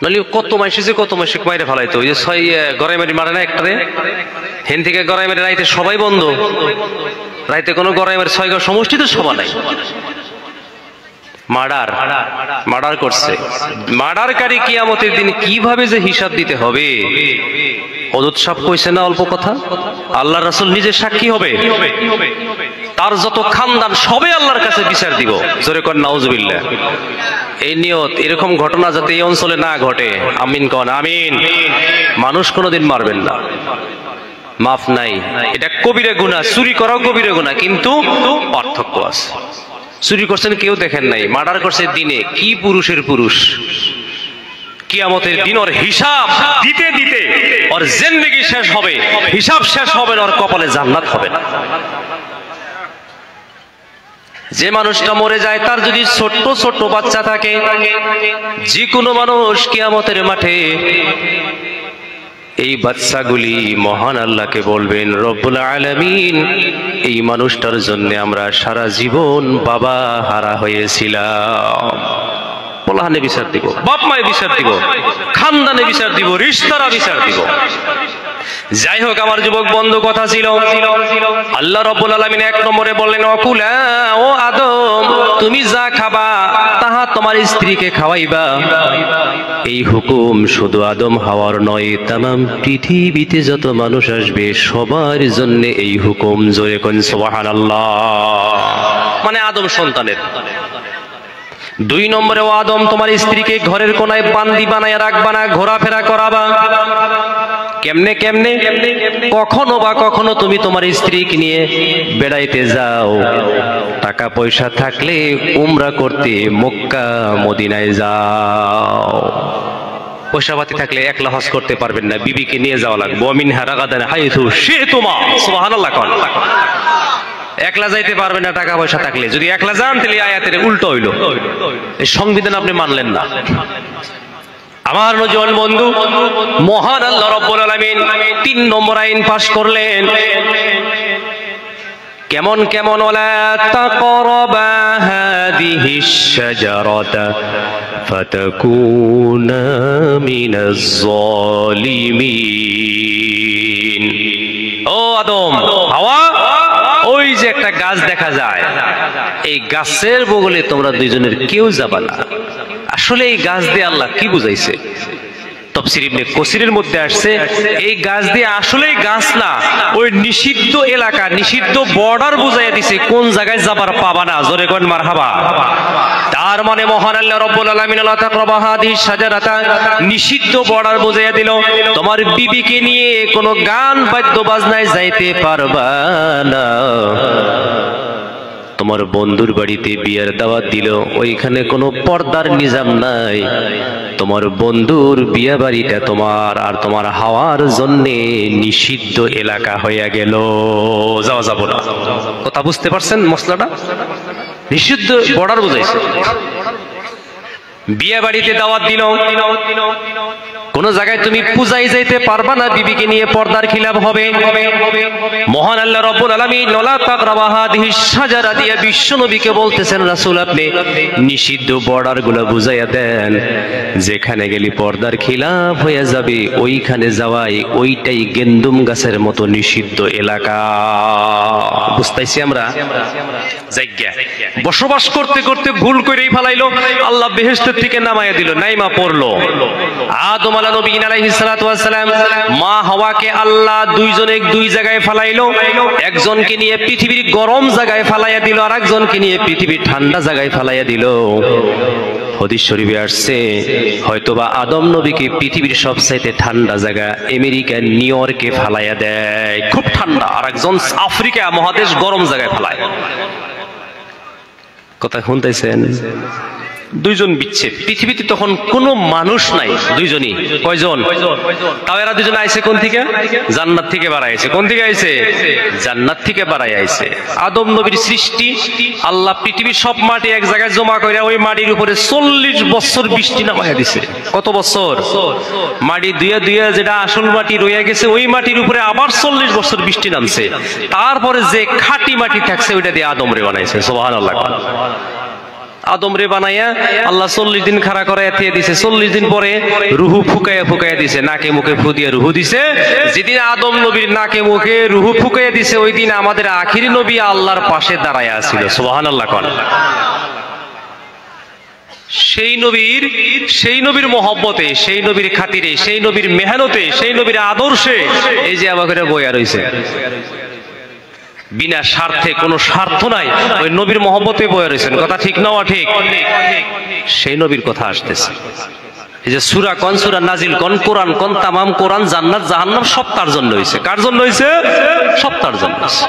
নাহলে কত মাসে মাইরে ফেলাইতো। ওই যে ছয় গড়াই মারি মারে না একটারে, হেন থেকে গড়াই মারি রাইতে সবাই বন্ধ, রাইতে কোনো গড়াই মারি 6 ঘর সমষ্টি তো সভা নাই। মার্ডার করছে। মার্ডারকারী কিয়ামতের দিন কিভাবে যে হিসাব দিতে হবে, হযরত সাহেব কইছে না অল্প কথা, আল্লাহ রাসূল নিজে সাক্ষী হবে, তার যত খানদান সবে আল্লাহর কাছে বিচার দিব। জোরে কোন নাউজুবিল্লাহ। এই নিয়ত, এরকম ঘটনা যাতে এই অঞ্চলে না ঘটে, আমিন কোন আমিন। মানুষ কোনোদিন মারবেন না, মাফ নাই। এটা কবিরা গুনাহ, চুরি করাও কবিরা গুনাহ, কিন্তু পার্থক্য আছে। চুরি করছেন কেউ দেখেন নাই, মার্ডার করছে দিনে, কি পুরুষের পুরুষ। কিয়ামতের দিন ওর হিসাব দিতে দিতে ওর জিন্দেগি শেষ হবে, হিসাব শেষ হবে না, ওর কপালে জান্নাত হবে না। যে মানুষটা মরে যায়, তার যদি ছোট্ট ছোট্ট বাচ্চা থাকে, যে কোনো মানুষ কিয়ামতের মাঠে এই বাচ্চাগুলি মহান আল্লাহকে বলবেন, রব্বুল আলামিন, এই মানুষটার জন্য আমরা সারা জীবন বাবা হারা হয়েছিলাম। পোলাহানে বিচার দিব, বাপ মায়ে বিচার দিব, খানদানে বিচার দিব, রিশতারা বিচার দিব। যাই হোক, আমার যুবক বন্ধু, কথা ছিল আল্লাহ রাব্বুল আলামিন 1 নম্বরে বললেন, অকুলা, ও আদম, তুমি যা খাবা তাহা তোমার স্ত্রীকে খাওয়াইবা। এই হুকুম শুধু আদম হাওয়ার নয়, তামাম পৃথিবীতে যত মানুষ আসবে সবার জন্য এই হুকুম। জোরে কোন সুবহানাল্লাহ। মানে আদম সন্তানের। 2 নম্বরে, ও আদম, তোমার স্ত্রীকে ঘরের কোনায় বান্দি বানায় রাখবা না, ঘোরাফেরা করাবা। কেমনে কেমনে? কখনো বা কখনো তুমি তোমার স্ত্রীকে নিয়ে বেড়াইতে যাও, টাকা পয়সা থাকলে উমরা করতে মক্কা মদিনায় যাও। পয়সা পাতি থাকলে একলা হজ করতে পারবেন না, বিবিকে নিয়ে যাওয়া লাগবে। ওয়ামিনহা রাগাদান হাইথু শিতুমা। সুবহানাল্লাহ। কোন একলা যাইতে পারবেন না টাকা পয়সা থাকলে। যদি একলা যান তাহলে আয়াতের উল্টো হইল, এই সংবিধান আপনি মানলেন না। আমার নজওয়ান বন্ধু, মহান আল্লাহ রাব্বুল আলামিন 3 নম্বর আইন পাশ করলেন। কেমন কেমন? ওয়ালা তাকরাবা হাদিহিশ শাজারাতা ফাতাকুনা মিনাজ জালিমিন। ও আদম, হাওয়া, ওই যে একটা গাছ দেখা যায়, এই গাছের বগলে তোমরা দুইজনের কেউ যাবা না। আসলে এই গাছ দিয়ে আল্লাহ কি বুঝাইছে? তাফসীর ইবনে কাসিরের মধ্যে আসছে, এই গাছ দিয়ে আসলেই গাছ না, ওই নিষিদ্ধ এলাকা, নিষিদ্ধ বর্ডার বুঝাইয়া দিছে, কোন জায়গায় যাবার পাবা না। জোরে কোন মারহাবা। তার মানে মহান আল্লাহ রাব্বুল আলামিন লা তাকরাবা হাদিহিশ শাজারাতা, নিষিদ্ধ বর্ডার বুঝাইয়া দিল। তোমার বিবিকে নিয়ে কোনো গান বাদ্য বাজনায় যাইতে পারবা না। তোমার বন্ধুর বাড়িতে বিয়ের দাওয়াত দিল, ওইখানে কোনো পর্দার নিজাম নাই। তোমার বন্ধুর বিয়ে বাড়িটা তোমার আর তোমার হাওয়ার জন্য নিষিদ্ধ এলাকা হইয়া গেল, যাওয়া যাব না। কথা বুঝতে পারছেন মশলাটা? নিষিদ্ধ বর্ডার বুঝাইছে। বিয়ে বাড়িতে দাওয়াত দিল, কোন জায়গায় তুমি পূজায় যাইতে পারবা না, বিবিকে নিয়ে পর্দার খিলাফ হবে। মহান আল্লাহ রাব্বুল আলামিন লা তাকরাবা হাদিহিশ শাজারা দিয়ে বিশ্ব নবীকে বলতেছেন, রাসূল, আপনি নিষিদ্ধ বর্ডার গুলো বুঝাইয়া দেন, যেখানে গেলি পর্দার খিলাফ হয়ে যাবে ওইখানে যাওয়াই, ওইটাই গেন্দুম গাছের মতো নিষিদ্ধ এলাকা। বুঝতেছি আমরা? জায়গা বসবাস করতে করতে ভুল করেই ফেলাইলো, আল্লাহ বেহেশতের থেকে নামাইয়া দিল, নাইমা পড়লো। আদম আলাইহিস সালাতু ওয়াস সালাম, মা হাওয়াকে আল্লাহ দুইজনে দুই জায়গায় ফেলাইলো। একজনকে নিয়ে পৃথিবীর গরম জায়গায় ফেলাইয়া দিল, আর একজনকে নিয়ে পৃথিবীর ঠান্ডা জায়গায় ফেলাইয়া দিল। হাদিস শরীফে আসছে, হয়তোবা আদম নবীকে পৃথিবীর সবচাইতে ঠান্ডা জায়গা আমেরিকা নিউ ইয়র্কে ফেলাইয়া দেয়, খুব ঠান্ডা, আর একজন আফ্রিকা মহাদেশ গরম জায়গায় ফেলায়। কথা শুনতেছেন? দুইজন বিচ্ছেদ। পৃথিবীতে তখন কোনো মানুষ নাই, দুইজনই। কয়জন? তাও এরা দুজন আইছে কোন থেকে? জান্নাত থেকে বাড়াইছে। কোন থেকে আইছে? জান্নাত থেকে বাড়াই আইছে। আদম নবীর সৃষ্টি, আল্লাহ পৃথিবীর সব মাটি এক জায়গায় জমা করে ওই মাটির উপরে 40 বছর বৃষ্টি নামাইয়া দিছে। কত বছর? মাটি দুইয়া দুইয়া যেটা আসল মাটি রইয়া গেছে, ওই মাটির উপরে আবার 40 বছর বৃষ্টি নামছে। তারপরে যে খাঁটি মাটি থাকছে ওইটা দিয়ে আদম রে বানাইছে। সুবহানাল্লাহ। আদম রে বানাইয়া আল্লাহ 40 দিন খাড়া করে এথিয়ে দিছে। 40 দিন পরে রুহু ফুকাইয়া দিছে, নাকে মুখে ফু দিয়ে রুহু দিছে। যেদিন আদম নবীর নাকে মুখে রুহু ফুকাইয়া দিছে, ওই দিন আমাদের আখিরি নবী আল্লাহর পাশে দাঁড়ায়া ছিল। সুবহানাল্লাহ কোন। সেই নবীর মহব্বতে, সেই নবীর খাতিরে, সেই নবীর মেহনতে, সেই নবীর আদর্শে এই যে আমাকে বইয়া রয়েছে, বিনা স্বার্থে, কোনো স্বার্থ নাই, ওই নবীর মহব্বতে বইয়া রয়েছেন। কথা ঠিক না? ঠিক। সেই নবীর কথা আসতেছে। এই যে সূরা কোন, সূরা নাজিল কোন, কোরআন কোন, তামাম কোরআন, জান্নাত জাহান্নাম সব তার জন্য হয়েছে। কার জন্য হয়েছে? সব তার জন্য হয়েছে।